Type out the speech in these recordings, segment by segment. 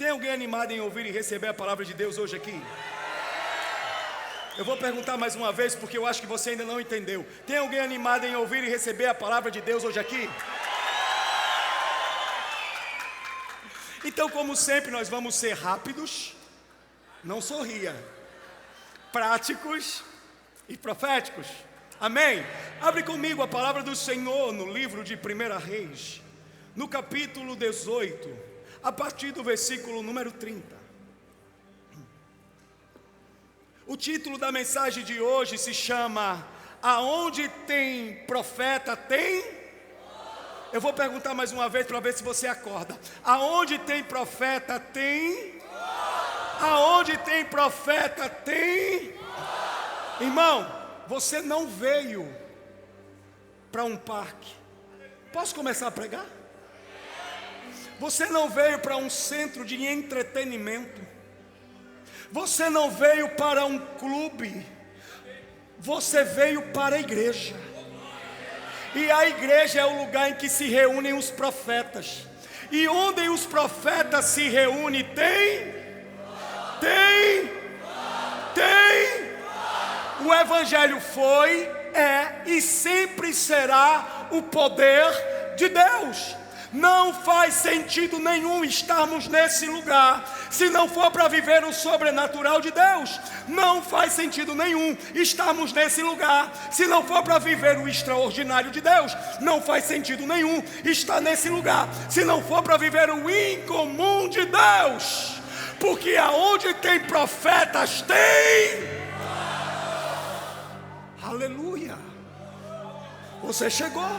Tem alguém animado em ouvir e receber a palavra de Deus hoje aqui? Eu vou perguntar mais uma vez, porque eu acho que você ainda não entendeu. Tem alguém animado em ouvir e receber a palavra de Deus hoje aqui? Então, como sempre, nós vamos ser rápidos, não sorria, práticos e proféticos. Amém? Abre comigo a palavra do Senhor no livro de 1 Reis, no capítulo 18, a partir do versículo número 30. O título da mensagem de hoje se chama Aonde tem profeta tem... Eu vou perguntar mais uma vez para ver se você acorda. Aonde tem profeta tem... Aonde tem profeta tem... Irmão, você não veio para um parque. Posso começar a pregar? Você não veio para um centro de entretenimento. Você não veio para um clube. Você veio para a igreja. E a igreja é o lugar em que se reúnem os profetas. E onde os profetas se reúnem tem. O evangelho foi, é e sempre será o poder de Deus. Não faz sentido nenhum estarmos nesse lugar se não for para viver o sobrenatural de Deus. Não faz sentido nenhum estarmos nesse lugar se não for para viver o extraordinário de Deus. Não faz sentido nenhum estar nesse lugar se não for para viver o incomum de Deus. Porque aonde tem profetas tem... Aleluia! Você chegou.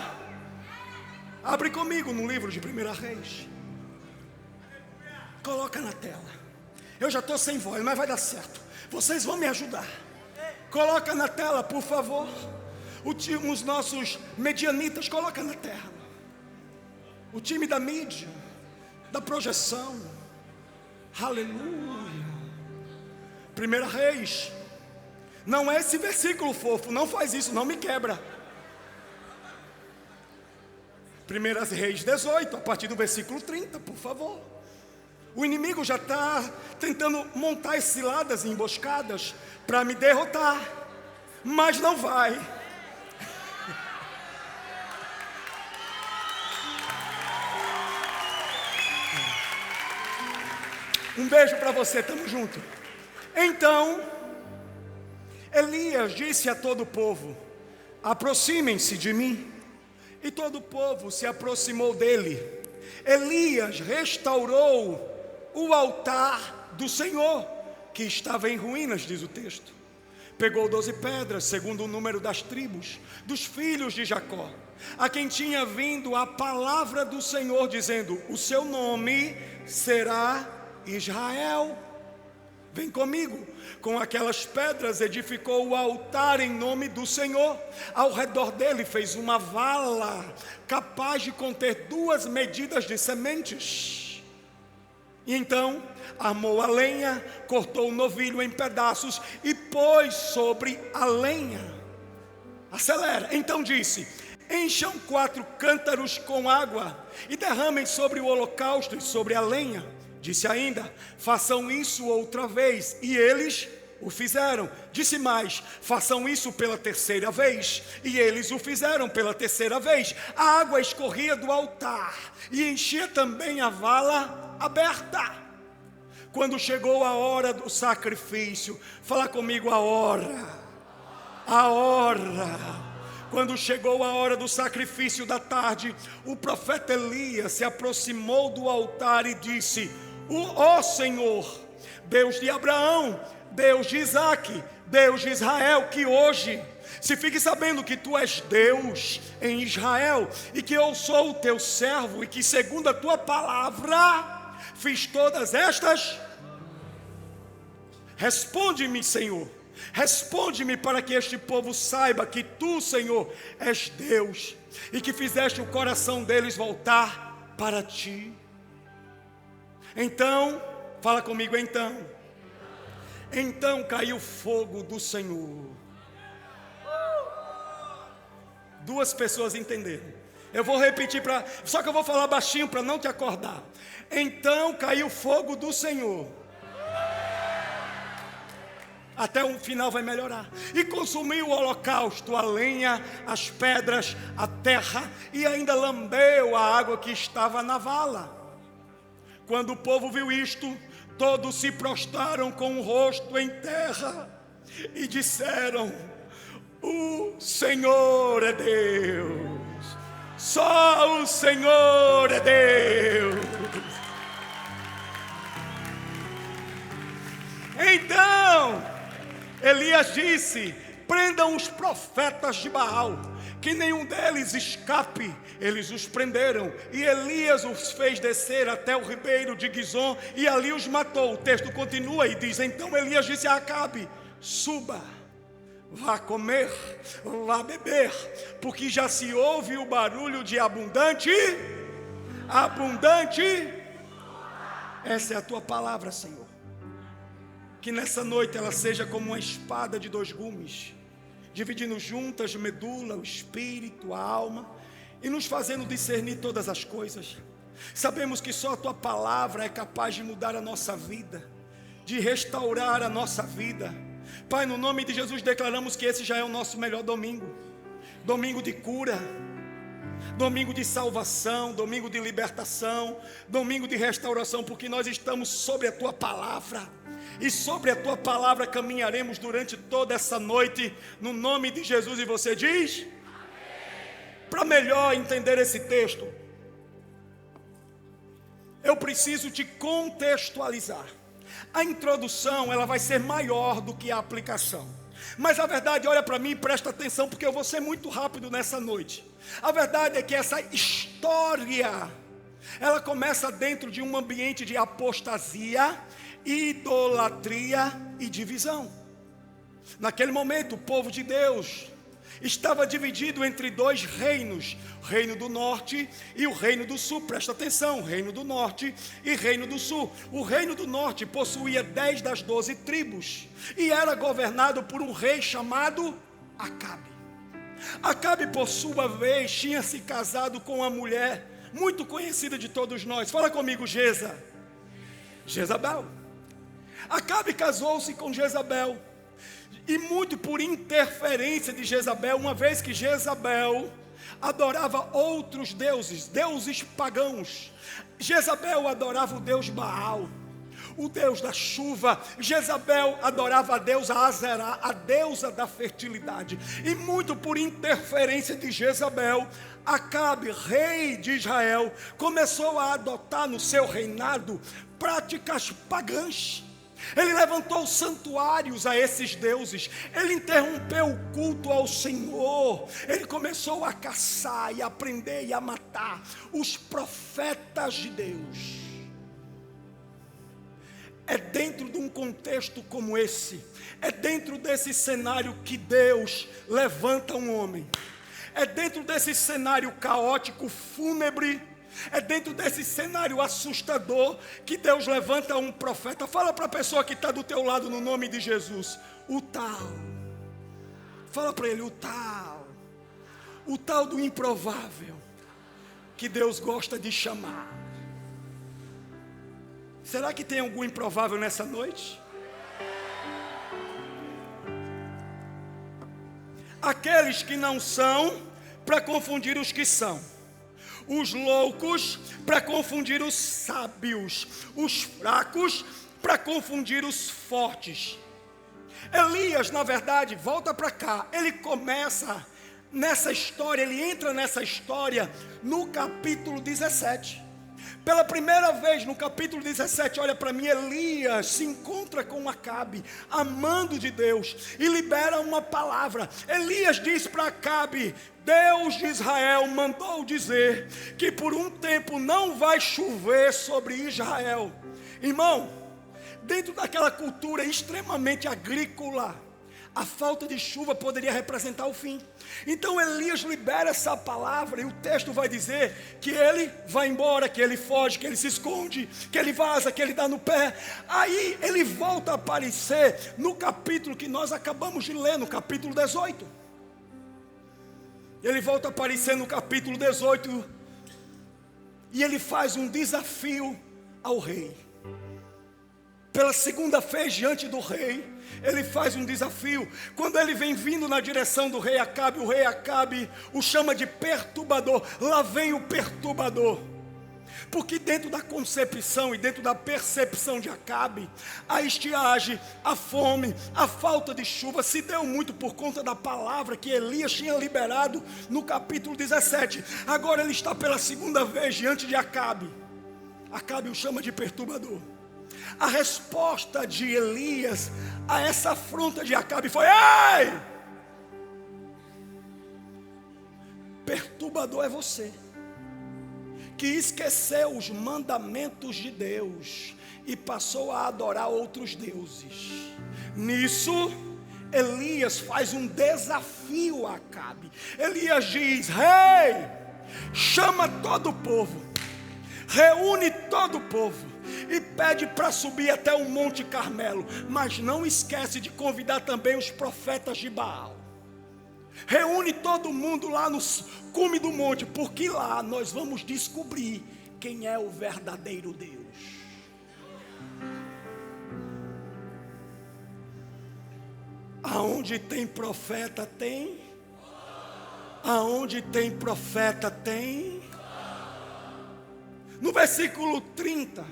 Abre comigo no livro de 1 Reis. Coloca na tela. Eu já estou sem voz, mas vai dar certo. Vocês vão me ajudar. Coloca na tela, por favor. Os nossos medianitas, coloca na tela. O time da mídia, da projeção. Aleluia. 1 Reis. Não é esse versículo fofo. Não faz isso, não me quebra. 1 Reis 18, a partir do versículo 30, por favor. O inimigo já está tentando montar ciladas e emboscadas para me derrotar, mas não vai. Um beijo para você, tamo junto. Então, Elias disse a todo o povo: aproximem-se de mim. E todo o povo se aproximou dele. Elias restaurou o altar do Senhor, que estava em ruínas, diz o texto. Pegou 12 pedras, segundo o número das tribos, dos filhos de Jacó, a quem tinha vindo a palavra do Senhor, dizendo: o seu nome será Israel. Vem comigo. Com aquelas pedras edificou o altar em nome do Senhor. Ao redor dele fez uma vala capaz de conter 2 medidas de sementes. E então armou a lenha, cortou o novilho em pedaços e pôs sobre a lenha. Acelera. Então disse: encham 4 cântaros com água e derramem sobre o holocausto e sobre a lenha. Disse ainda: façam isso outra vez. E eles o fizeram. Disse mais: façam isso pela 3ª vez. E eles o fizeram pela 3ª vez. A água escorria do altar e enchia também a vala aberta. Quando chegou a hora do sacrifício, fala comigo: a hora. Quando chegou a hora do sacrifício da tarde, o profeta Elias se aproximou do altar e disse: ó Senhor, Deus de Abraão, Deus de Isaque, Deus de Israel, que hoje se fique sabendo que tu és Deus em Israel e que eu sou o teu servo e que segundo a tua palavra fiz todas estas. Responde-me, Senhor, responde-me, para que este povo saiba que tu, Senhor, és Deus e que fizeste o coração deles voltar para ti. Então, fala comigo, então caiu fogo do Senhor. 2 pessoas entenderam. Eu vou repetir, só que eu vou falar baixinho para não te acordar. Então caiu fogo do Senhor. Até o final vai melhorar. E consumiu o holocausto, a lenha, as pedras, a terra, e ainda lambeu a água que estava na vala. Quando o povo viu isto, todos se prostraram com o rosto em terra e disseram: o Senhor é Deus, só o Senhor é Deus. Então Elias disse: prendam os profetas de Baal, que nenhum deles escape. Eles os prenderam, e Elias os fez descer até o ribeiro de Gizom, e ali os matou. O texto continua e diz: então Elias disse a Acabe: suba, vá comer, vá beber, porque já se ouve o barulho de abundante. Essa é a tua palavra, Senhor. Que nessa noite ela seja como uma espada de 2 gumes, dividindo juntas medula, o espírito, a alma, e nos fazendo discernir todas as coisas. Sabemos que só a tua palavra é capaz de mudar a nossa vida, de restaurar a nossa vida. Pai, no nome de Jesus declaramos que esse já é o nosso melhor domingo. Domingo de cura, domingo de salvação, domingo de libertação, domingo de restauração, porque nós estamos sobre a tua palavra. E sobre a tua palavra caminharemos durante toda essa noite, no nome de Jesus. E você diz? Para melhor entender esse texto, eu preciso te contextualizar. A introdução, ela vai ser maior do que a aplicação. Mas a verdade, olha para mim e presta atenção, porque eu vou ser muito rápido nessa noite. A verdade é que essa história, ela começa dentro de um ambiente de apostasia, idolatria e divisão. Naquele momento, o povo de Deus estava dividido entre 2 reinos, o reino do norte e o reino do sul. Presta atenção, reino do norte e reino do sul. O reino do norte possuía 10 das 12 tribos e era governado por um rei chamado Acabe. Acabe, por sua vez, tinha se casado com uma mulher muito conhecida de todos nós. Fala comigo, Jezabel. Acabe casou-se com Jezabel, e muito por interferência de Jezabel, uma vez que Jezabel adorava outros deuses, deuses pagãos. Jezabel adorava o deus Baal, o deus da chuva. Jezabel adorava a deusa Azerá, a deusa da fertilidade. E muito por interferência de Jezabel, Acabe, rei de Israel, começou a adotar no seu reinado práticas pagãs. Ele levantou santuários a esses deuses. Ele interrompeu o culto ao Senhor. Ele começou a caçar e a prender e a matar os profetas de Deus. É dentro de um contexto como esse, é dentro desse cenário que Deus levanta um homem. É dentro desse cenário caótico, fúnebre, é dentro desse cenário assustador que Deus levanta um profeta. Fala para a pessoa que está do teu lado, no nome de Jesus: o tal. Fala para ele: o tal do improvável, que Deus gosta de chamar. Será que tem algum improvável nessa noite? Aqueles que não são, para confundir os que são. Os loucos para confundir os sábios, os fracos para confundir os fortes. Elias, na verdade, volta para cá, ele começa nessa história, ele entra nessa história no capítulo 17. Pela primeira vez no capítulo 17, olha para mim, Elias se encontra com Acabe, amando de Deus, e libera uma palavra. Elias diz para Acabe: Deus de Israel mandou dizer que por um tempo não vai chover sobre Israel. Irmão, dentro daquela cultura extremamente agrícola, a falta de chuva poderia representar o fim. Então Elias libera essa palavra, e o texto vai dizer que ele vai embora, que ele foge, que ele se esconde, que ele vaza, que ele dá no pé. Aí ele volta a aparecer no capítulo que nós acabamos de ler, no capítulo 18. Ele volta a aparecer no capítulo 18. E ele faz um desafio ao rei. Pela segunda vez diante do rei, ele faz um desafio. Quando ele vem vindo na direção do rei Acabe, o rei Acabe o chama de perturbador. Lá vem o perturbador. Porque dentro da concepção e dentro da percepção de Acabe, a estiagem, a fome, a falta de chuva se deu muito por conta da palavra que Elias tinha liberado no capítulo 17. Agora ele está pela segunda vez diante de Acabe. Acabe o chama de perturbador. A resposta de Elias a essa afronta de Acabe foi: ei! Perturbador é você, que esqueceu os mandamentos de Deus e passou a adorar outros deuses. Nisso, Elias faz um desafio a Acabe. Elias diz: rei, chama todo o povo, reúne todo o povo e pede para subir até o Monte Carmelo, mas não esquece de convidar também os profetas de Baal. Reúne todo mundo lá no cume do monte, porque lá nós vamos descobrir quem é o verdadeiro Deus. Aonde tem profeta tem. Aonde tem profeta tem. No versículo 30,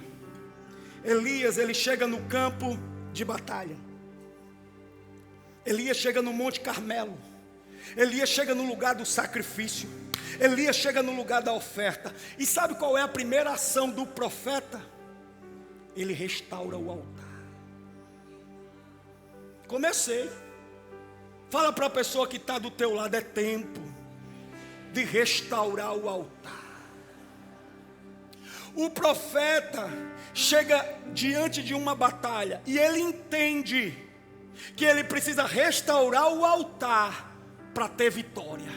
Elias, ele chega no campo de batalha. Elias chega no Monte Carmelo. Elias chega no lugar do sacrifício. Elias chega no lugar da oferta. E sabe qual é a primeira ação do profeta? Ele restaura o altar. Comecei. Fala para a pessoa que está do teu lado: é tempo de restaurar o altar. O profeta chega diante de uma batalha e ele entende que ele precisa restaurar o altar para ter vitória.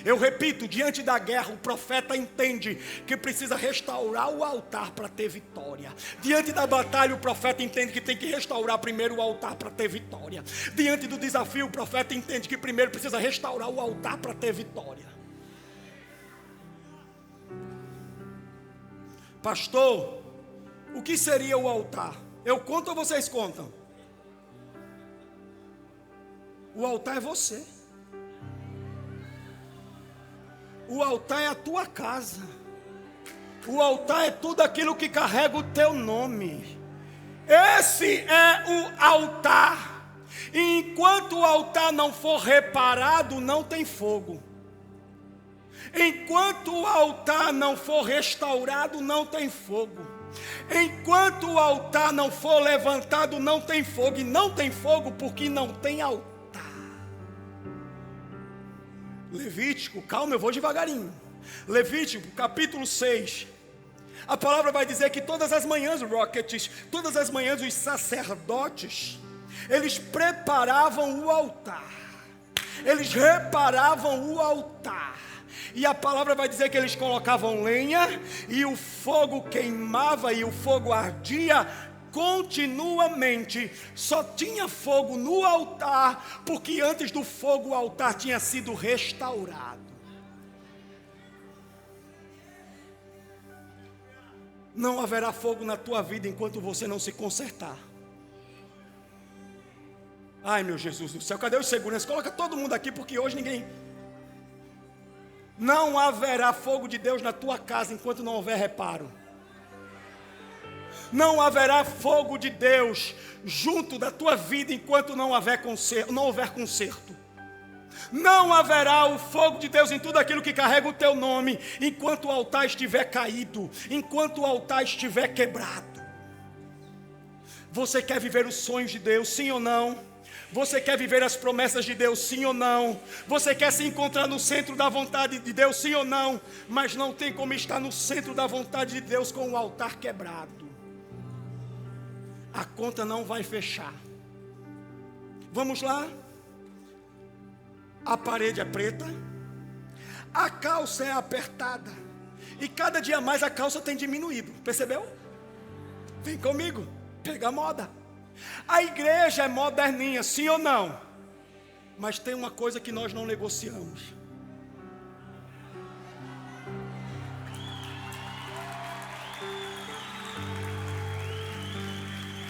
Eu repito, diante da guerra, o profeta entende que precisa restaurar o altar para ter vitória. Diante da batalha, o profeta entende que tem que restaurar primeiro o altar para ter vitória. Diante do desafio, o profeta entende que primeiro precisa restaurar o altar para ter vitória. Pastor, o que seria o altar? Eu conto ou vocês contam? O altar é você. O altar é a tua casa. O altar é tudo aquilo que carrega o teu nome. Esse é o altar. E enquanto o altar não for reparado, não tem fogo. Enquanto o altar não for restaurado, não tem fogo. Enquanto o altar não for levantado, não tem fogo. E não tem fogo porque não tem altar. Levítico, calma, eu vou devagarinho. Levítico, capítulo 6. A palavra vai dizer que todas as manhãs, todas as manhãs os sacerdotes, eles preparavam o altar. Eles reparavam o altar. E a palavra vai dizer que eles colocavam lenha, e o fogo queimava, e o fogo ardia continuamente. Só tinha fogo no altar, porque antes do fogo o altar tinha sido restaurado. Não haverá fogo na tua vida enquanto você não se consertar. Ai, meu Jesus do céu, cadê os seguranças? Coloca todo mundo aqui, porque hoje ninguém... Não haverá fogo de Deus na tua casa enquanto não houver reparo. Não haverá fogo de Deus junto da tua vida enquanto não houver conserto. Não haverá o fogo de Deus em tudo aquilo que carrega o teu nome enquanto o altar estiver caído, enquanto o altar estiver quebrado. Você quer viver os sonhos de Deus, sim ou não? Você quer viver as promessas de Deus, sim ou não? Você quer se encontrar no centro da vontade de Deus, sim ou não? Mas não tem como estar no centro da vontade de Deus com o altar quebrado. A conta não vai fechar. Vamos lá? A parede é preta, a calça é apertada, e cada dia mais a calça tem diminuído. Percebeu? Vem comigo, pega a moda. A igreja é moderninha, sim ou não? Mas tem uma coisa que nós não negociamos: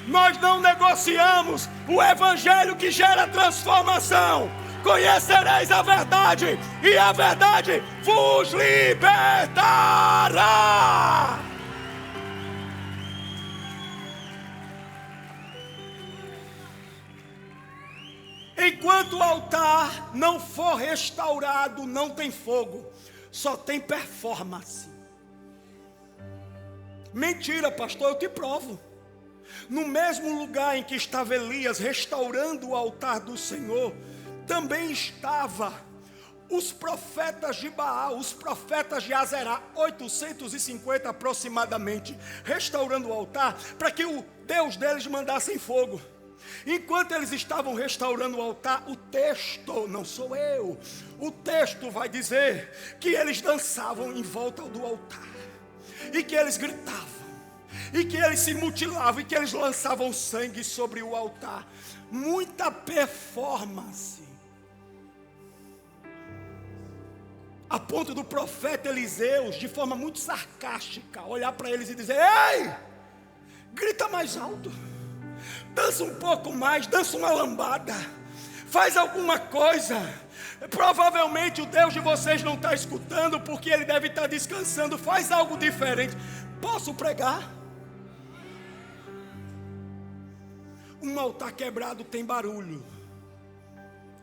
Nós não negociamos o evangelho que gera transformação. Conhecereis a verdade, e a verdade vos libertará. Enquanto o altar não for restaurado, não tem fogo, só tem performance. Mentira, pastor, eu te provo. No mesmo lugar em que estava Elias restaurando o altar do Senhor, também estava os profetas de Baal, os profetas de Azerá, 850 aproximadamente, restaurando o altar, para que o Deus deles mandasse fogo. Enquanto eles estavam restaurando o altar, o texto, não sou eu, o texto vai dizer que eles dançavam em volta do altar, e que eles gritavam, e que eles se mutilavam, e que eles lançavam sangue sobre o altar. Muita performance, a ponto do profeta Eliseu, de forma muito sarcástica, olhar para eles e dizer: ei, grita mais alto, dança um pouco mais, dança uma lambada, faz alguma coisa. Provavelmente o Deus de vocês não está escutando, porque Ele deve estar descansando. Faz algo diferente. Posso pregar? Um altar quebrado tem barulho,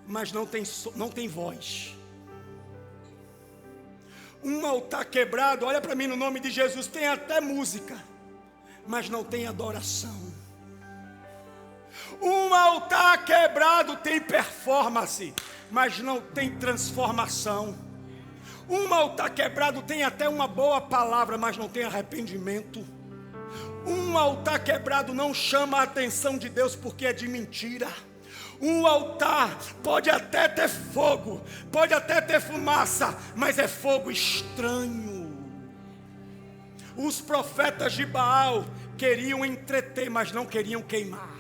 mas não tem voz. Um altar quebrado, olha para mim, no nome de Jesus, tem até música, mas não tem adoração. Um altar quebrado tem performance, mas não tem transformação. Um altar quebrado tem até uma boa palavra, mas não tem arrependimento. Um altar quebrado não chama a atenção de Deus, porque é de mentira. Um altar pode até ter fogo, pode até ter fumaça, mas é fogo estranho. Os profetas de Baal queriam entreter, mas não queriam queimar.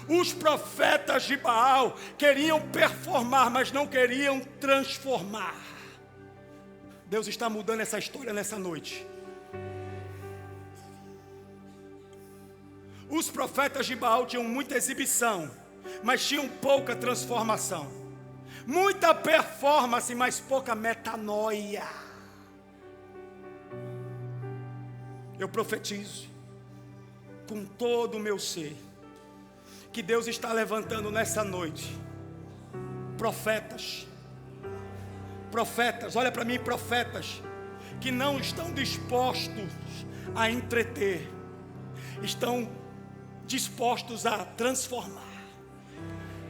Os profetas de Baal queriam performar, mas não queriam transformar. Deus está mudando essa história nessa noite. Os profetas de Baal tinham muita exibição, mas tinham pouca transformação. Muita performance, mas pouca metanoia. Eu profetizo com todo o meu ser que Deus está levantando nessa noite profetas, olha para mim, profetas que não estão dispostos a entreter, estão dispostos a transformar.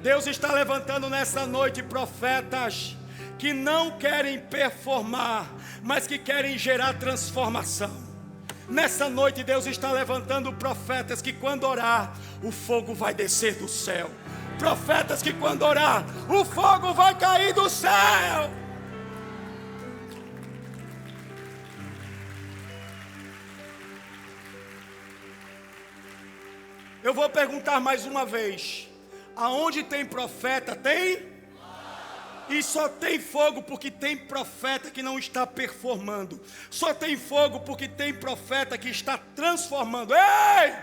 Deus está levantando nessa noite profetas que não querem performar, mas que querem gerar transformação. Nessa noite Deus está levantando profetas que quando orar, o fogo vai descer do céu. Profetas que quando orar, o fogo vai cair do céu. Eu vou perguntar mais uma vez: aonde tem profeta, tem? E só tem fogo porque tem profeta que não está performando. Só tem fogo porque tem profeta que está transformando. Ei!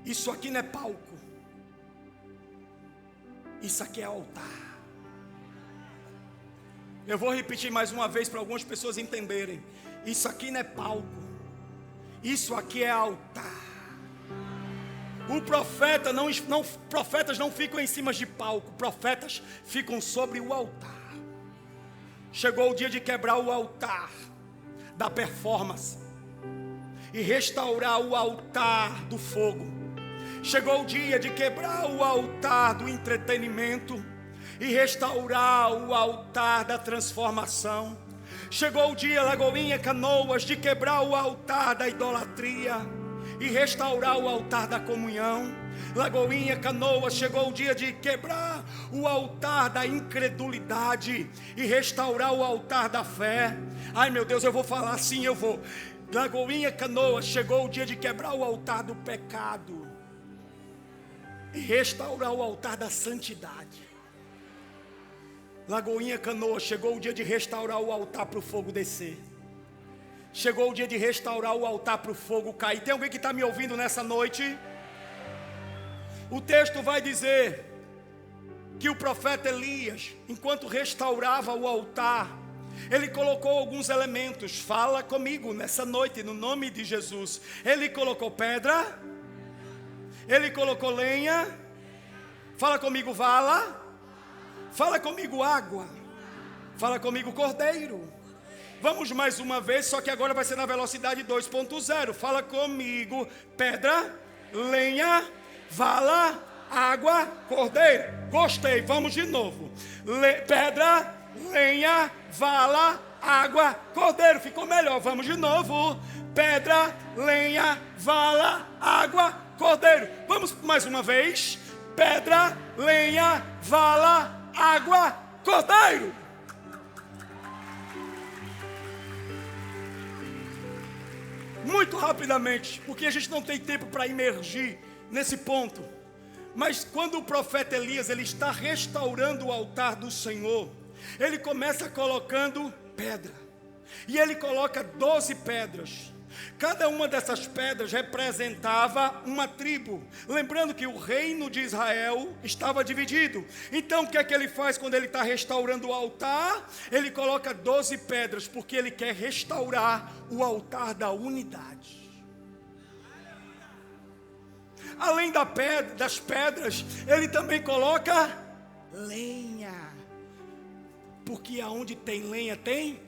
Isso aqui não é palco. Isso aqui é altar. Eu vou repetir mais uma vez para algumas pessoas entenderem. Isso aqui não é palco. Isso aqui é altar. O profeta profetas não ficam em cima de palco, profetas ficam sobre o altar. Chegou o dia de quebrar o altar da performance e restaurar o altar do fogo. Chegou o dia de quebrar o altar do entretenimento e restaurar o altar da transformação. Chegou o dia, Lagoinha, Canoas, de quebrar o altar da idolatria e restaurar o altar da comunhão. Lagoinha, Canoas, chegou o dia de quebrar o altar da incredulidade e restaurar o altar da fé. Ai meu Deus, eu vou falar assim, eu vou. Lagoinha, Canoas, chegou o dia de quebrar o altar do pecado e restaurar o altar da santidade. Lagoinha Canoa, chegou o dia de restaurar o altar para o fogo descer. Chegou o dia de restaurar o altar para o fogo cair. Tem alguém que está me ouvindo nessa noite? O texto vai dizer que o profeta Elias, enquanto restaurava o altar, ele colocou alguns elementos. Fala comigo nessa noite, no nome de Jesus. Ele colocou pedra, ele colocou lenha. Fala comigo, vala. Fala comigo, água. Fala comigo, cordeiro. Vamos mais uma vez, só que agora vai ser na velocidade 2.0. Fala comigo, pedra, lenha, vala, água, cordeiro. Gostei, vamos de novo. Pedra, lenha, vala, água, cordeiro. Ficou melhor, vamos de novo. Pedra, lenha, vala, água, cordeiro. Vamos mais uma vez. Pedra, lenha, vala, água, cordeiro. Muito rapidamente, porque a gente não tem tempo para imergir nesse ponto. Mas quando o profeta Elias, ele está restaurando o altar do Senhor, ele começa colocando pedra. E ele coloca 12 pedras. Cada uma dessas pedras representava uma tribo. Lembrando que o reino de Israel estava dividido. Então o que é que ele faz quando ele está restaurando o altar? Ele coloca 12 pedras, porque ele quer restaurar o altar da unidade. Além das pedras, ele também coloca lenha. Porque aonde tem lenha tem?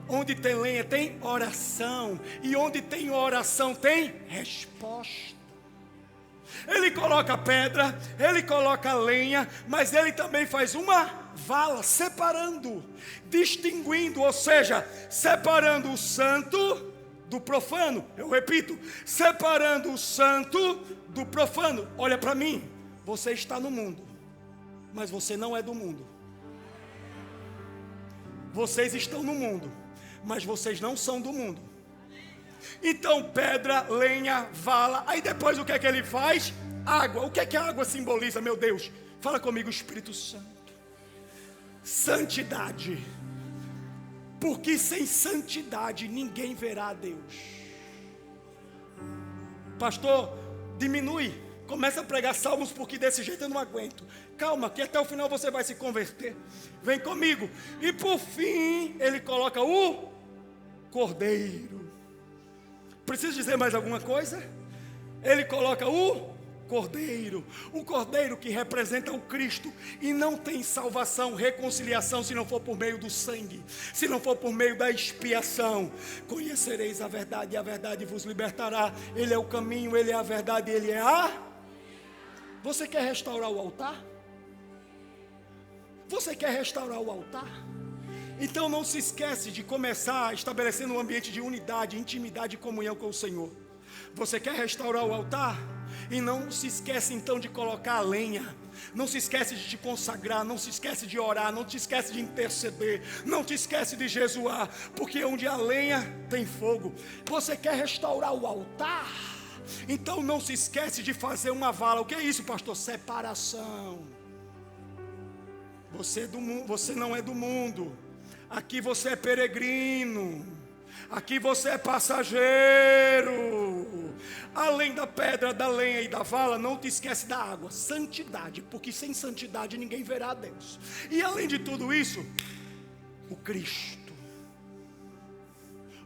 Onde tem lenha tem oração. E onde tem oração tem resposta. Ele coloca pedra, ele coloca lenha, mas ele também faz uma vala, separando, distinguindo, ou seja, separando o santo do profano. Eu repito, separando o santo do profano. Olha para mim, você está no mundo, mas você não é do mundo. Vocês estão no mundo, mas vocês não são do mundo. Então pedra, lenha, vala. Aí depois o que é que ele faz? Água. O que é que a água simboliza, meu Deus? Fala comigo, Espírito Santo. Santidade. Porque sem santidade ninguém verá a Deus. Pastor, diminui. Começa a pregar salmos, porque desse jeito eu não aguento. Calma, que até o final você vai se converter. Vem comigo. E por fim, ele coloca o cordeiro. Preciso dizer mais alguma coisa? Ele coloca o cordeiro. O cordeiro que representa o Cristo. E não tem salvação, reconciliação, se não for por meio do sangue, se não for por meio da expiação. Conhecereis a verdade e a verdade vos libertará. Ele é o caminho, ele é a verdade, ele é a... Você quer restaurar o altar? Você quer restaurar o altar? Então não se esquece de começar estabelecendo um ambiente de unidade, intimidade e comunhão com o Senhor. Você quer restaurar o altar? E não se esquece então de colocar a lenha. Não se esquece de te consagrar, não se esquece de orar, não te esquece de interceder, não te esquece de jejuar, porque onde há lenha tem fogo. Você quer restaurar o altar? Então não se esquece de fazer uma vala. O que é isso, pastor? Separação. Você não é do mundo. Aqui você é peregrino. Aqui você é passageiro. Além da pedra, da lenha e da vala, não te esquece da água. Santidade, porque sem santidade ninguém verá a Deus. E além de tudo isso, o Cristo.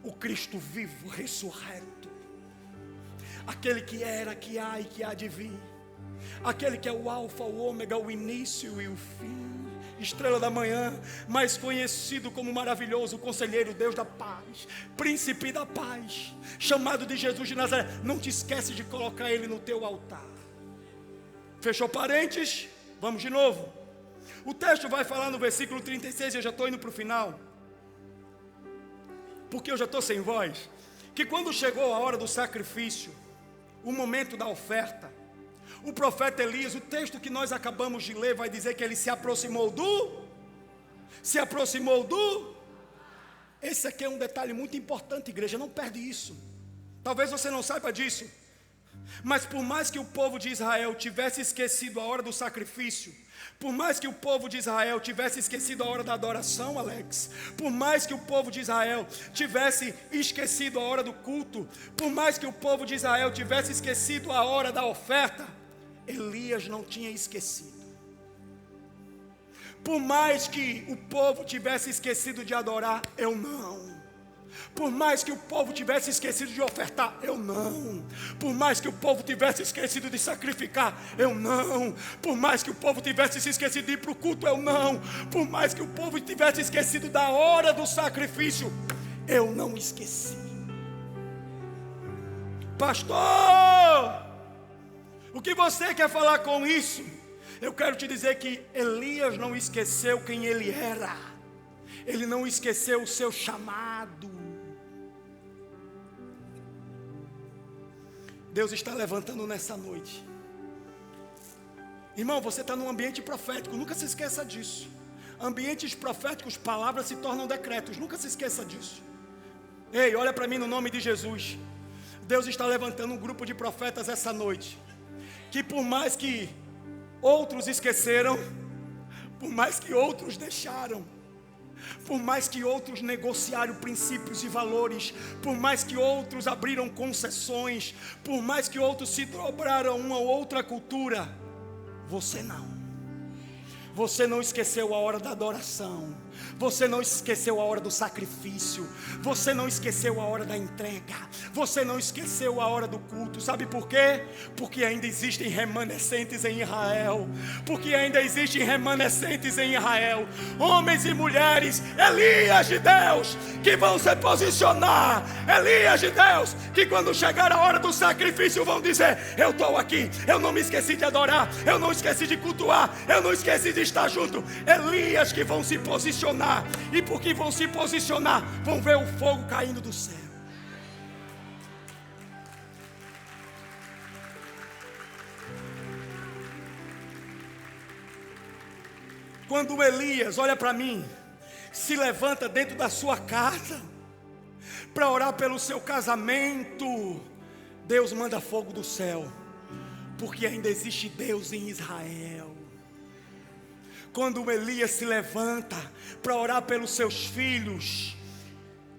O Cristo vivo, ressurreto. Aquele que era, que há e que há de vir. Aquele que é o alfa, o ômega, o início e o fim. Estrela da manhã, mais conhecido como maravilhoso conselheiro, Deus da paz, príncipe da paz, chamado de Jesus de Nazaré. Não te esquece de colocar ele no teu altar. Fechou parênteses? Vamos de novo. O texto vai falar no versículo 36, eu já estou indo para o final, porque eu já estou sem voz, que quando chegou a hora do sacrifício, o momento da oferta, o profeta Elias, o texto que nós acabamos de ler, vai dizer que ele se aproximou do... Esse aqui é um detalhe muito importante, igreja, não perde isso. Talvez você não saiba disso, Mas por mais que o povo de Israel tivesse esquecido a hora do sacrifício, por mais que o povo de Israel tivesse esquecido a hora da adoração, Alex, por mais que o povo de Israel tivesse esquecido a hora do culto, por mais que o povo de Israel tivesse esquecido a hora da oferta, Elias não tinha esquecido. Por mais que o povo tivesse esquecido de adorar, eu não. Por mais que o povo tivesse esquecido de ofertar, eu não. Por mais que o povo tivesse esquecido de sacrificar, eu não. Por mais que o povo tivesse se esquecido de ir para o culto, eu não. Por mais que o povo tivesse esquecido da hora do sacrifício, eu não esqueci. Pastor, o que você quer falar com isso? Eu quero te dizer que Elias não esqueceu quem ele era. Ele não esqueceu o seu chamado. Deus está levantando nessa noite. Irmão, você está num ambiente profético, nunca se esqueça disso. Ambientes proféticos, palavras se tornam decretos, nunca se esqueça disso. Ei, olha para mim no nome de Jesus. Deus está levantando um grupo de profetas essa noite, que por mais que outros esqueceram, por mais que outros deixaram, por mais que outros negociaram princípios e valores, por mais que outros abriram concessões, por mais que outros se dobraram a uma ou outra cultura, você não. Você não esqueceu a hora da adoração. Você não esqueceu a hora do sacrifício. Você não esqueceu a hora da entrega. Você não esqueceu a hora do culto. Sabe por quê? Porque ainda existem remanescentes em Israel. Porque ainda existem remanescentes em Israel. Homens e mulheres, Elias de Deus, que vão se posicionar. Elias de Deus, que quando chegar a hora do sacrifício vão dizer: eu estou aqui, eu não me esqueci de adorar, eu não esqueci de cultuar, eu não esqueci de estar junto. Elias que vão se posicionar. E porque vão se posicionar, vão ver o fogo caindo do céu. Quando Elias, olha para mim, se levanta dentro da sua casa para orar pelo seu casamento, Deus manda fogo do céu, porque ainda existe Deus em Israel. Quando Elias se levanta para orar pelos seus filhos,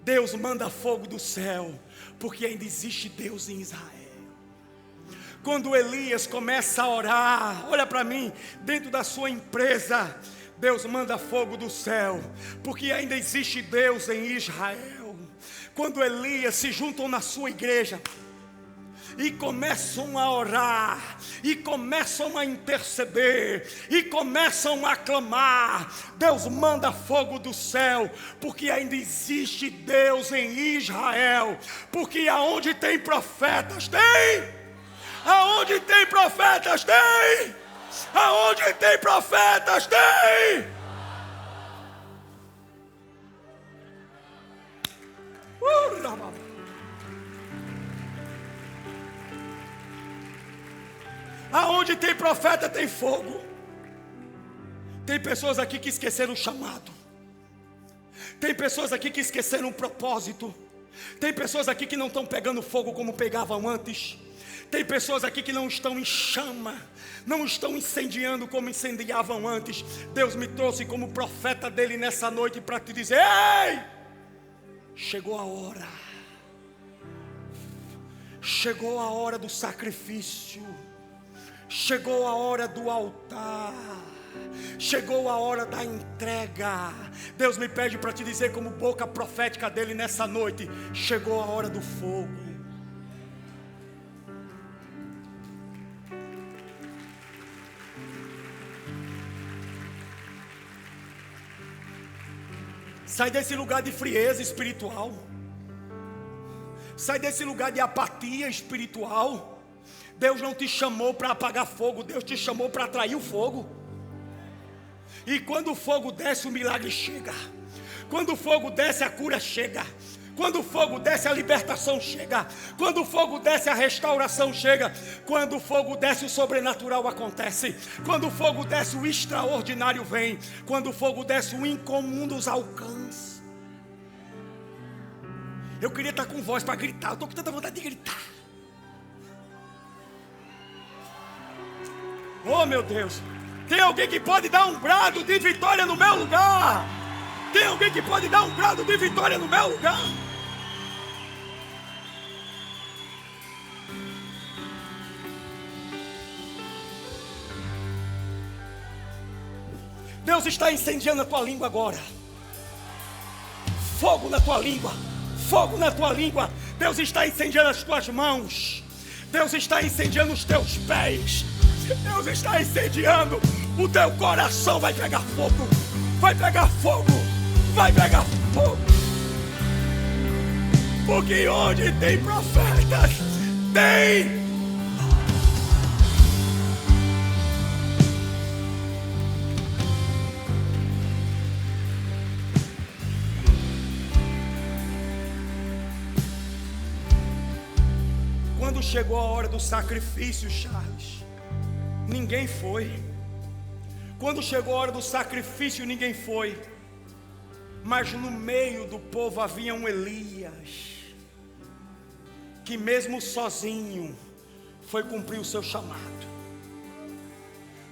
Deus manda fogo do céu, porque ainda existe Deus em Israel. Quando Elias começa a orar, olha para mim, dentro da sua empresa, Deus manda fogo do céu, porque ainda existe Deus em Israel. Quando Elias se juntam na sua igreja e começam a orar, e começam a interceder, e começam a clamar, Deus manda fogo do céu, porque ainda existe Deus em Israel. Porque aonde tem profetas, tem. Aonde tem profetas, tem. Aonde tem profetas, tem. Aonde tem profeta tem fogo. Tem pessoas aqui que esqueceram o chamado. Tem pessoas aqui que esqueceram o propósito. Tem pessoas aqui que não estão pegando fogo como pegavam antes. Tem pessoas aqui que não estão em chama, não estão incendiando como incendiavam antes. Deus me trouxe como profeta dele nessa noite para te dizer: ei, chegou a hora. Chegou a hora do sacrifício. Chegou a hora do altar. Chegou a hora da entrega. Deus me pede para te dizer, como boca profética dele nessa noite: chegou a hora do fogo. Sai desse lugar de frieza espiritual. Sai desse lugar de apatia espiritual. Deus não te chamou para apagar fogo, Deus te chamou para atrair o fogo. E quando o fogo desce, o milagre chega. Quando o fogo desce, a cura chega. Quando o fogo desce, a libertação chega. Quando o fogo desce, a restauração chega. Quando o fogo desce, o sobrenatural acontece. Quando o fogo desce, o extraordinário vem. Quando o fogo desce, o incomum nos alcança. Eu queria estar com voz para gritar. Eu estou com tanta vontade de gritar. Oh meu Deus, tem alguém que pode dar um brado de vitória no meu lugar? Tem alguém que pode dar um brado de vitória no meu lugar? Deus está incendiando a tua língua agora. Fogo na tua língua. Fogo na tua língua. Deus está incendiando as tuas mãos. Deus está incendiando os teus pés. Deus está incendiando o teu coração. Vai pegar fogo. Vai pegar fogo. Vai pegar fogo. Porque onde tem profetas, tem. Quando chegou a hora do sacrifício, Charles, ninguém foi. Quando chegou a hora do sacrifício, ninguém foi. Mas no meio do povo havia um Elias, que mesmo sozinho foi cumprir o seu chamado.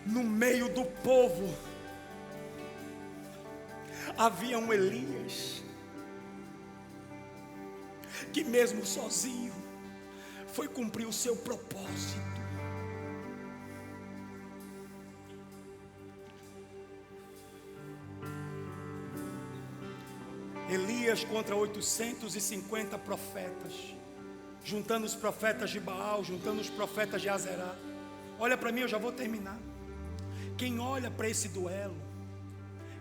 No meio do povo havia um Elias, que mesmo sozinho foi cumprir o seu propósito. Elias contra 850 profetas, juntando os profetas de Baal, juntando os profetas de Azerá. Olha para mim, eu já vou terminar. Quem olha para esse duelo,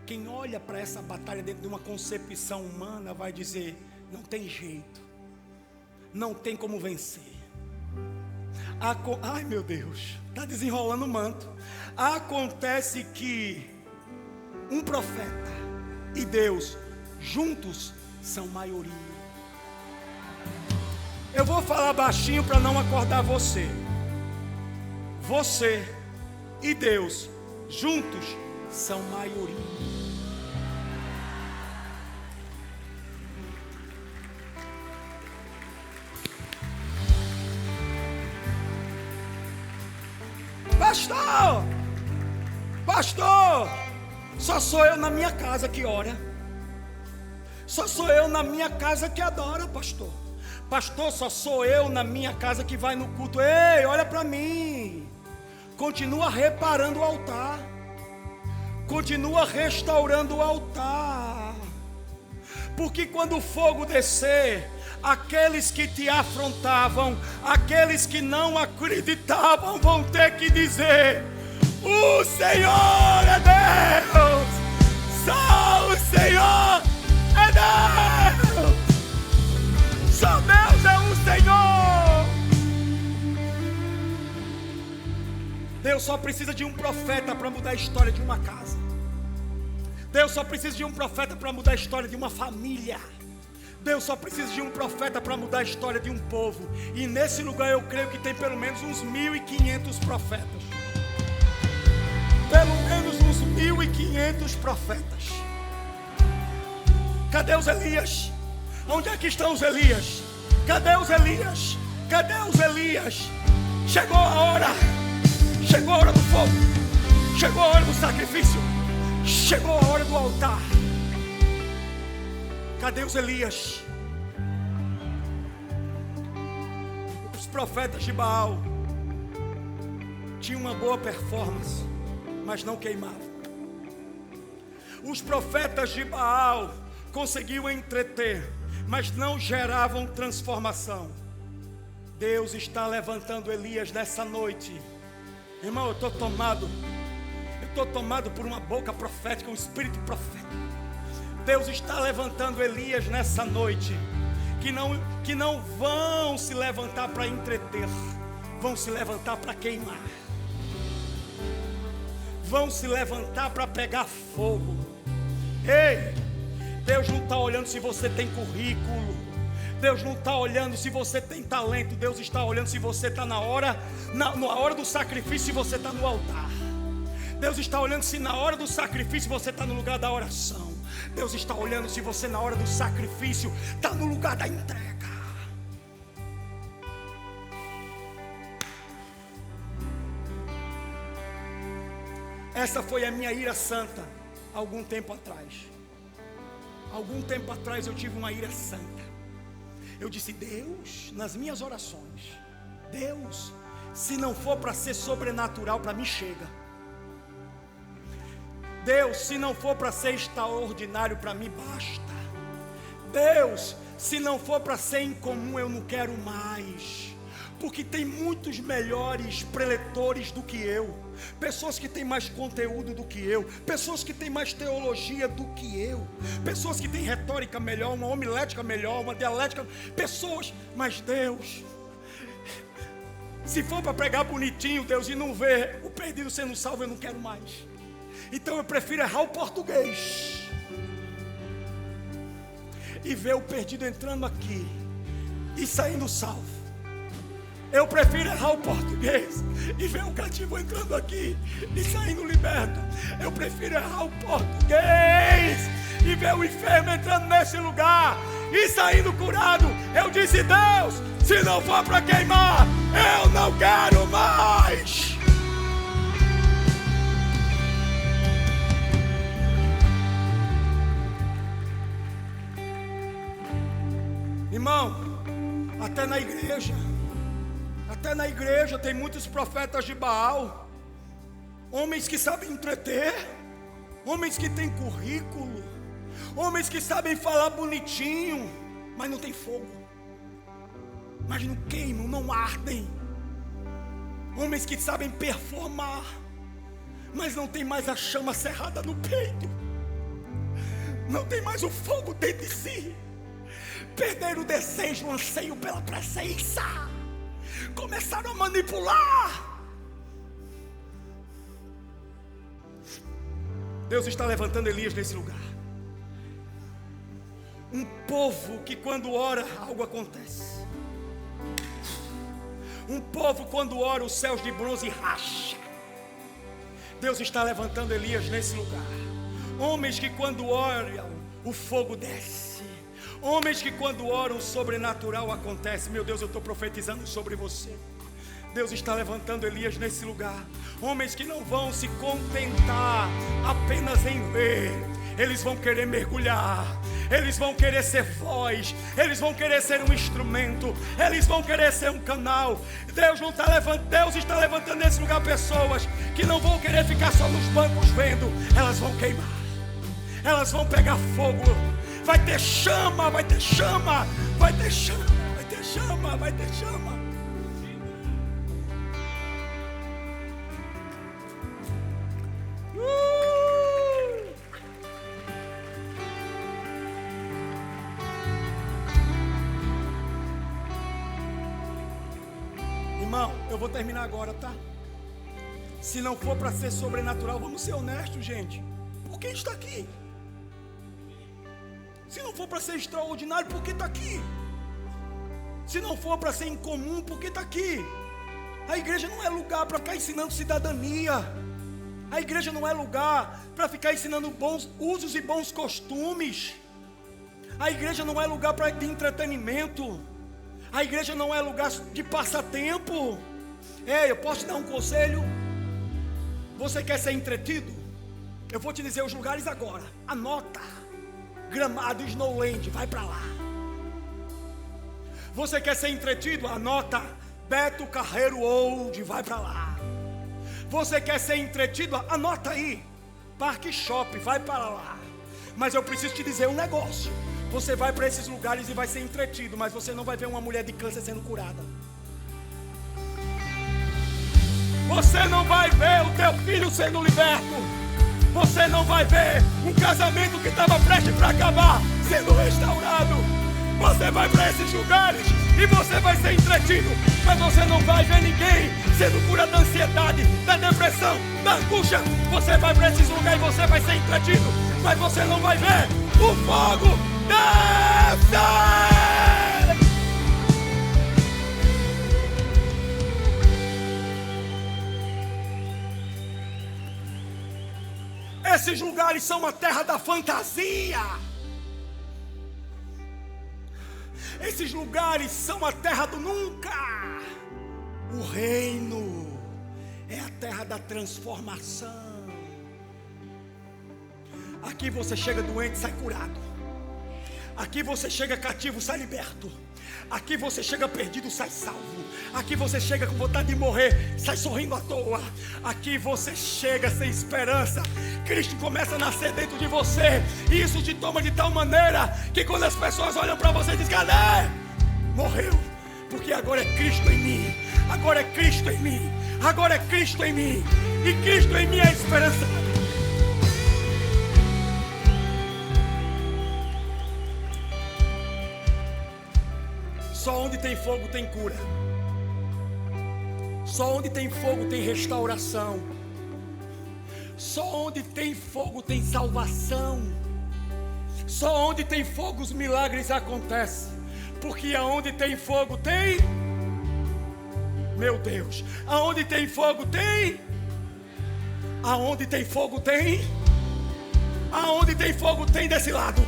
quem olha para essa batalha dentro de uma concepção humana, vai dizer: não tem jeito, não tem como vencer. Ai meu Deus, está desenrolando o manto. Acontece que um profeta e Deus juntos são maioria. Eu vou falar baixinho para não acordar você. Você e Deus juntos são maioria. Pastor, só sou eu na minha casa que ora. Só sou eu na minha casa que adora, pastor. Pastor, só sou eu na minha casa que vai no culto. Ei, olha para mim. Continua reparando o altar. Continua restaurando o altar. Porque quando o fogo descer, aqueles que te afrontavam, aqueles que não acreditavam, vão ter que dizer: o Senhor é Deus. Só o Senhor é Deus. Só Deus é o Senhor. Deus só precisa de um profeta para mudar a história de uma casa. Deus só precisa de um profeta para mudar a história de uma família. Deus só precisa de um profeta para mudar a história de um povo. E nesse lugar eu creio que tem pelo menos uns 1.500 profetas. Pelo menos uns 1.500 profetas. Cadê os Elias? Onde é que estão os Elias? Cadê os Elias? Cadê os Elias? Chegou a hora. Chegou a hora do fogo. Chegou a hora do sacrifício. Chegou a hora do altar. Cadê os Elias? Os profetas de Baal tinham uma boa performance, mas não queimavam. Os profetas de Baal conseguiam entreter, mas não geravam transformação. Deus está levantando Elias nessa noite. Irmão, eu estou tomado por uma boca profética, um espírito profético. Deus está levantando Elias nessa noite, que não vão se levantar para entreter, vão se levantar para queimar, vão se levantar para pegar fogo. Ei, Deus não está olhando se você tem currículo, Deus não está olhando se você tem talento, Deus está olhando se você está na hora do sacrifício, se você está no altar. Deus está olhando se na hora do sacrifício você está no lugar da oração. Deus está olhando se você na hora do sacrifício está no lugar da entrega. Essa foi a minha ira santa, algum tempo atrás. Algum tempo atrás eu tive uma ira santa. Eu disse: Deus, nas minhas orações, Deus, se não for para ser sobrenatural, para mim chega. Deus, se não for para ser extraordinário, para mim basta. Deus, se não for para ser incomum, eu não quero mais. Porque tem muitos melhores preletores do que eu, pessoas que têm mais conteúdo do que eu, pessoas que têm mais teologia do que eu, pessoas que têm retórica melhor, uma homilética melhor, uma dialética, pessoas, mas Deus, se for para pregar bonitinho, Deus, e não ver o perdido sendo salvo, eu não quero mais. Então eu prefiro errar o português e ver o perdido entrando aqui e saindo salvo. Eu prefiro errar o português e ver o cativo entrando aqui e saindo liberto. Eu prefiro errar o português e ver o enfermo entrando nesse lugar e saindo curado. Eu disse: Deus, se não for para queimar, eu não quero mais. Irmão, até na igreja tem muitos profetas de Baal, homens que sabem entreter, homens que têm currículo, homens que sabem falar bonitinho, mas não tem fogo, mas não queimam, não ardem, homens que sabem performar, mas não tem mais a chama cerrada no peito, não tem mais o fogo dentro de si, perderam o desejo, o anseio pela presença, começaram a manipular. Deus está levantando Elias nesse lugar. Um povo que quando ora algo acontece. Um povo quando ora os céus de bronze racha. Deus está levantando Elias nesse lugar. Homens que quando oram o fogo desce. Homens que quando oram o sobrenatural acontece. Meu Deus, eu estou profetizando sobre você. Deus está levantando Elias nesse lugar. Homens que não vão se contentar apenas em ver. Eles vão querer mergulhar. Eles vão querer ser voz. Eles vão querer ser um instrumento. Eles vão querer ser um canal. Deus está levantando nesse lugar pessoas que não vão querer ficar só nos bancos vendo. Elas vão queimar. Elas vão pegar fogo. Vai ter chama, vai ter chama, vai ter chama, vai ter chama, vai ter chama. Irmão, eu vou terminar agora, tá? Se não for para ser sobrenatural, vamos ser honestos, gente. Por que está aqui? Se não for para ser extraordinário, por que está aqui? Se não for para ser incomum, por que está aqui? A igreja não é lugar para ficar ensinando cidadania. A igreja não é lugar para ficar ensinando bons usos e bons costumes. A igreja não é lugar de entretenimento. A igreja não é lugar de passatempo. Eu posso te dar um conselho? Você quer ser entretido? Eu vou te dizer os lugares agora. Anota. Gramado, Snowland, vai para lá. Você quer ser entretido? Anota. Beto Carreiro Old, vai para lá. Você quer ser entretido? Anota aí. Parque Shop, vai para lá. Mas eu preciso te dizer um negócio. Você vai para esses lugares e vai ser entretido, mas você não vai ver uma mulher de câncer sendo curada. Você não vai ver o teu filho sendo liberto. Você não vai ver um casamento que estava prestes para acabar sendo restaurado. Você vai para esses lugares e você vai ser entretido, mas você não vai ver ninguém sendo curado da ansiedade, da depressão, da angústia. Você vai para esses lugares e você vai ser entretido, mas você não vai ver o fogo descer. Esses lugares são a terra da fantasia. Esses lugares são a terra do nunca. O reino é a terra da transformação. Aqui você chega doente, sai curado. Aqui você chega cativo, sai liberto. Aqui você chega perdido, sai salvo. Aqui você chega com vontade de morrer, sai sorrindo à toa. Aqui você chega sem esperança, Cristo começa a nascer dentro de você. E isso te toma de tal maneira que quando as pessoas olham para você e dizem: cadê? Morreu, porque agora é Cristo em mim. Agora é Cristo em mim. Agora é Cristo em mim. E Cristo em mim é a esperança. Só onde tem fogo tem cura. Só onde tem fogo tem restauração. Só onde tem fogo tem salvação. Só onde tem fogo os milagres acontecem. Porque aonde tem fogo tem... Meu Deus, aonde tem fogo tem... Aonde tem fogo tem... Aonde tem fogo tem desse lado.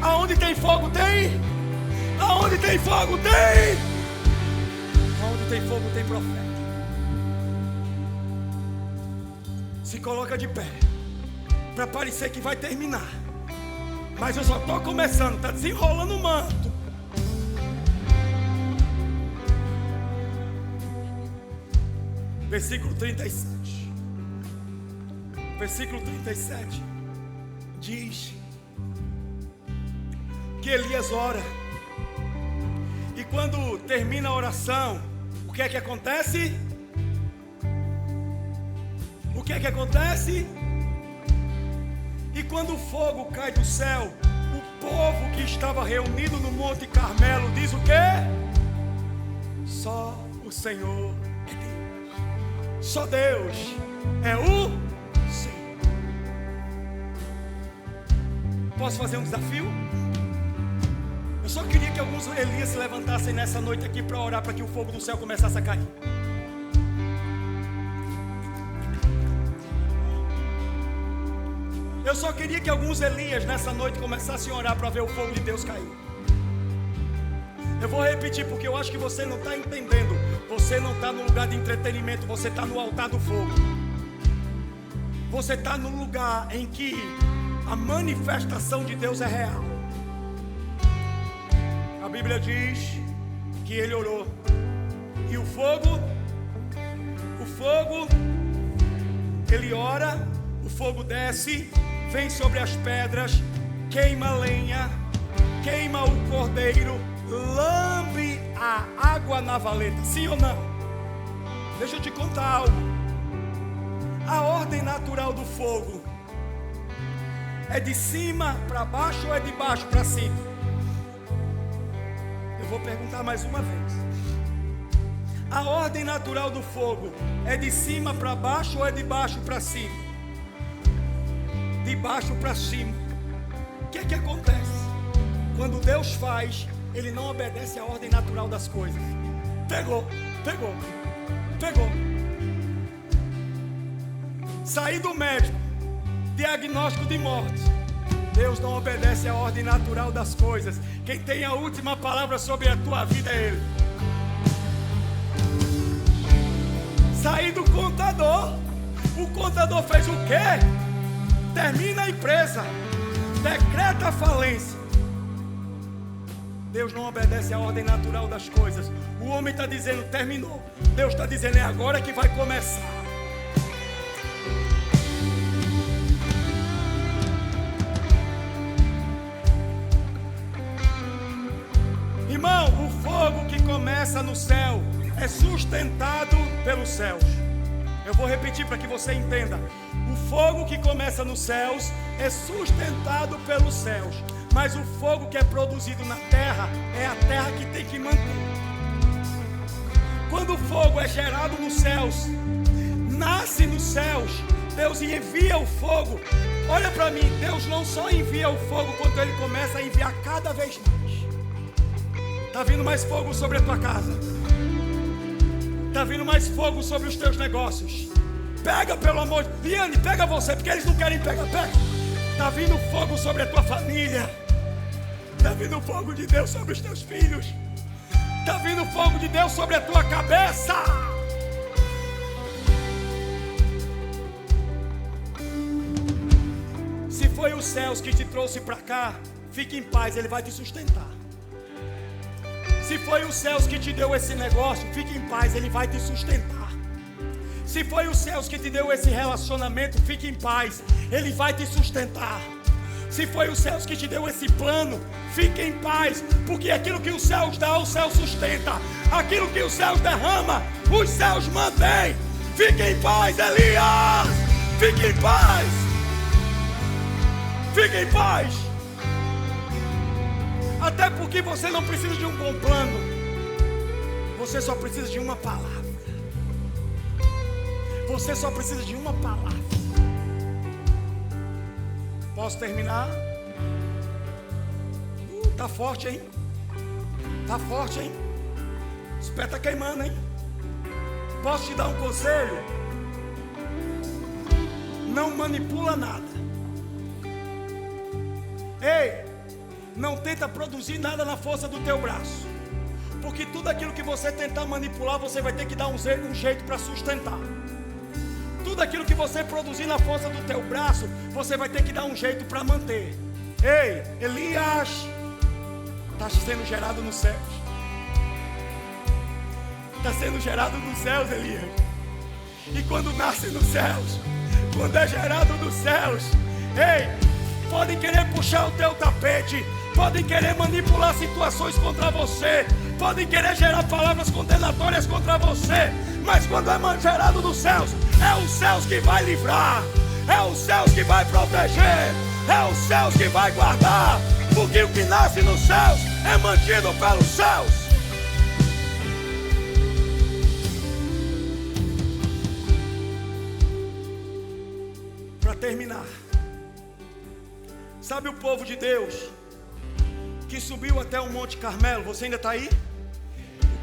Aonde tem fogo tem... Aonde tem fogo tem... Aonde tem fogo tem profeta. Se coloca de pé, para parecer que vai terminar, mas eu só estou começando. Está desenrolando o manto. Versículo 37. Versículo 37 diz que Elias ora. E quando termina a oração, o que é que acontece? O que é que acontece? E quando o fogo cai do céu, o povo que estava reunido no Monte Carmelo diz o quê? Só o Senhor é Deus. Só Deus é o Senhor. Posso fazer um desafio? Eu só queria que alguns Elias se levantassem nessa noite aqui para orar para que o fogo do céu começasse a cair. Eu só queria que alguns Elias nessa noite começassem a orar para ver o fogo de Deus cair. Eu vou repetir porque eu acho que você não está entendendo. Você não está no lugar de entretenimento, você está no altar do fogo. Você está no lugar em que a manifestação de Deus é real. A Bíblia diz que ele orou. E o fogo, ele ora, o fogo desce, vem sobre as pedras, queima a lenha, queima o cordeiro, lambe a água na valeta. Sim ou não? Deixa eu te contar algo. A ordem natural do fogo é de cima para baixo ou é de baixo para cima? Eu vou perguntar mais uma vez. A ordem natural do fogo é de cima para baixo ou é de baixo para cima? De baixo para cima. O que é que acontece? Quando Deus faz, Ele não obedece à ordem natural das coisas. Pegou. Saí do médico, diagnóstico de morte. Deus não obedece à ordem natural das coisas. Quem tem a última palavra sobre a tua vida é Ele. Saí do contador. O contador fez o quê? Termina a empresa, decreta a falência. Deus não obedece à ordem natural das coisas. O homem está dizendo terminou. Deus está dizendo é agora que vai começar. Irmão, o fogo que começa no céu é sustentado pelos céus. Eu vou repetir para que você entenda. O fogo que começa nos céus é sustentado pelos céus. Mas o fogo que é produzido na terra é a terra que tem que manter. Quando o fogo é gerado nos céus, nasce nos céus, Deus envia o fogo. Olha para mim, Deus não só envia o fogo quando Ele começa a enviar cada vez mais. Está vindo mais fogo sobre a tua casa. Está vindo mais fogo sobre os teus negócios. Pega, pelo amor de Deus. Liane, pega você, porque eles não querem pegar. Pega. Está vindo fogo sobre a tua família. Está vindo fogo de Deus sobre os teus filhos. Está vindo fogo de Deus sobre a tua cabeça. Se foi os céus que te trouxe para cá, fique em paz, Ele vai te sustentar. Se foi os céus que te deu esse negócio, fique em paz, Ele vai te sustentar. Se foi os céus que te deu esse relacionamento, fique em paz, Ele vai te sustentar. Se foi os céus que te deu esse plano, fique em paz, porque aquilo que os céus dá, o céu sustenta. Aquilo que os céus derrama, os céus mantêm. Fique em paz, Elias. Fique em paz. Fique em paz. Até porque você não precisa de um bom plano. Você só precisa de uma palavra. Você só precisa de uma palavra. Posso terminar? Tá forte, hein? Tá forte, hein? O pé tá queimando, hein? Posso te dar um conselho? Não manipula nada. Ei, não tenta produzir nada na força do teu braço, porque tudo aquilo que você tentar manipular, você vai ter que dar um jeito para sustentar. Tudo aquilo que você produzir na força do teu braço, você vai ter que dar um jeito para manter. Ei, Elias está sendo gerado nos céus. Está sendo gerado nos céus, Elias. E quando nasce nos céus, quando é gerado nos céus, ei, podem querer puxar o teu tapete, podem querer manipular situações contra você, podem querer gerar palavras condenatórias contra você, mas quando é gerado nos céus, é os céus que vai livrar, é os céus que vai proteger, é os céus que vai guardar, porque o que nasce nos céus é mantido pelos céus. Para terminar, sabe o povo de Deus que subiu até o Monte Carmelo? Você ainda está aí?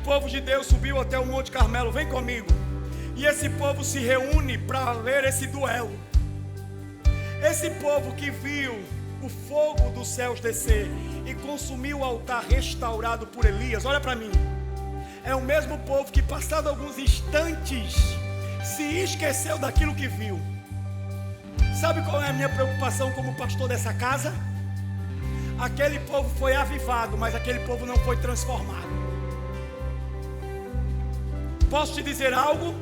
O povo de Deus subiu até o Monte Carmelo, vem comigo. E esse povo se reúne para ver esse duelo. Esse povo que viu o fogo dos céus descer e consumir o altar restaurado por Elias, olha para mim, é o mesmo povo que, passado alguns instantes, se esqueceu daquilo que viu. Sabe qual é a minha preocupação como pastor dessa casa? Aquele povo foi avivado, mas aquele povo não foi transformado. Posso te dizer algo?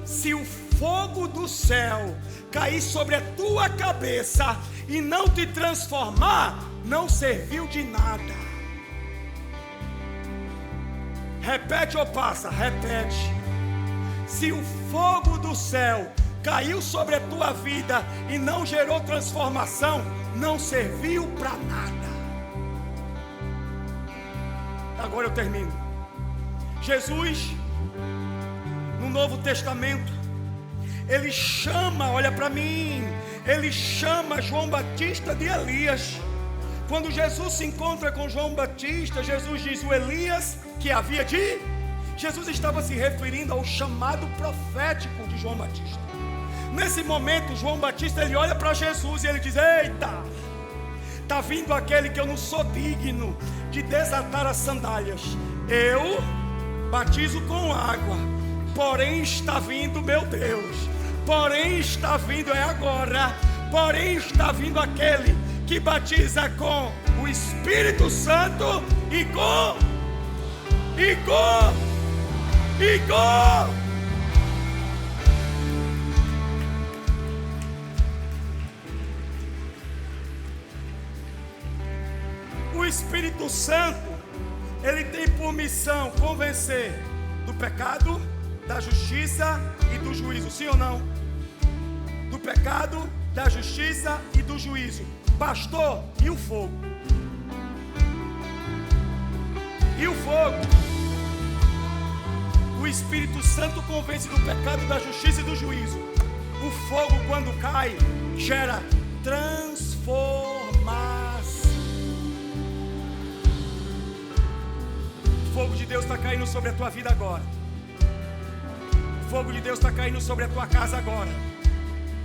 Se o fogo do céu cair sobre a tua cabeça e não te transformar, não serviu de nada. Repete ou passa? Repete. Se o fogo do céu caiu sobre a tua vida e não gerou transformação, não serviu para nada. Agora eu termino. Jesus, no Novo Testamento, ele chama, olha para mim, ele chama João Batista de Elias. Quando Jesus se encontra com João Batista, Jesus diz: o Elias que havia de... Jesus estava se referindo ao chamado profético de João Batista. Nesse momento, João Batista, ele olha para Jesus e ele diz: eita, está vindo aquele que eu não sou digno de desatar as sandálias. Eu batizo com água, porém está vindo, meu Deus, porém está vindo, é agora, porém está vindo aquele que batiza com o Espírito Santo e com o Espírito Santo, ele tem por missão convencer do pecado, da justiça e do juízo, sim ou não? Do pecado, da justiça e do juízo. Pastor, e o fogo? E o fogo? O Espírito Santo convence do pecado, da justiça e do juízo. O fogo, quando cai, gera transformação. O fogo de Deus está caindo sobre a tua vida agora. O fogo de Deus está caindo sobre a tua casa agora.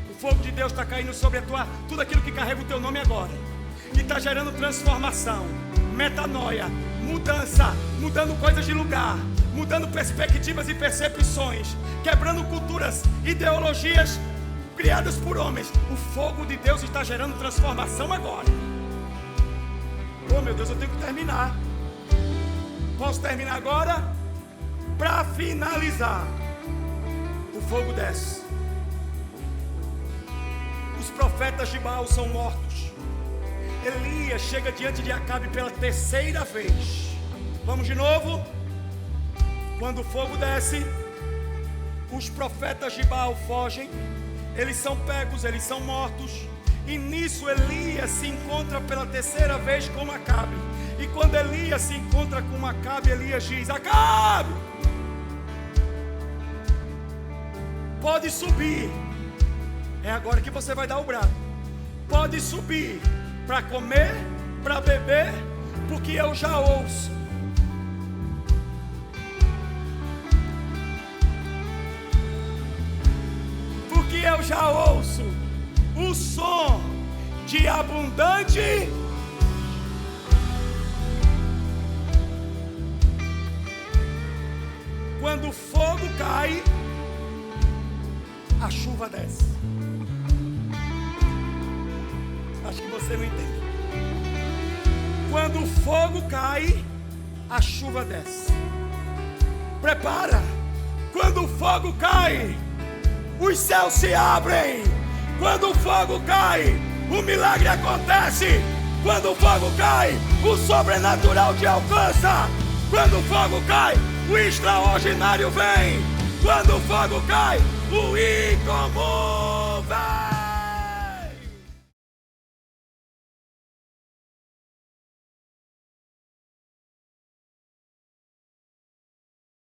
O fogo de Deus está caindo sobre a tua... tudo aquilo que carrega o teu nome agora. E está gerando transformação, metanoia, mudança, mudando coisas de lugar, mudando perspectivas e percepções, quebrando culturas, ideologias criadas por homens. O fogo de Deus está gerando transformação agora. Oh meu Deus, eu tenho que terminar. Posso terminar agora? Para finalizar, o fogo desce. Os profetas de Baal são mortos. Elias chega diante de Acabe pela terceira vez. Vamos de novo? Quando o fogo desce, os profetas de Baal fogem. Eles são pegos, eles são mortos. E nisso Elias se encontra pela terceira vez com Acabe. E quando Elias se encontra com Acabe, Elias diz: Acabe, pode subir. É agora que você vai dar o brado. Pode subir para comer, para beber, porque eu já ouço. Porque eu já ouço o som de abundante. Quando o fogo cai, a chuva desce. Acho que você não entendeu. Quando o fogo cai, a chuva desce. Prepara. Quando o fogo cai, os céus se abrem. Quando o fogo cai, o milagre acontece. Quando o fogo cai, o sobrenatural te alcança. Quando o fogo cai, o extraordinário vem. Quando o fogo cai, o incomum vem.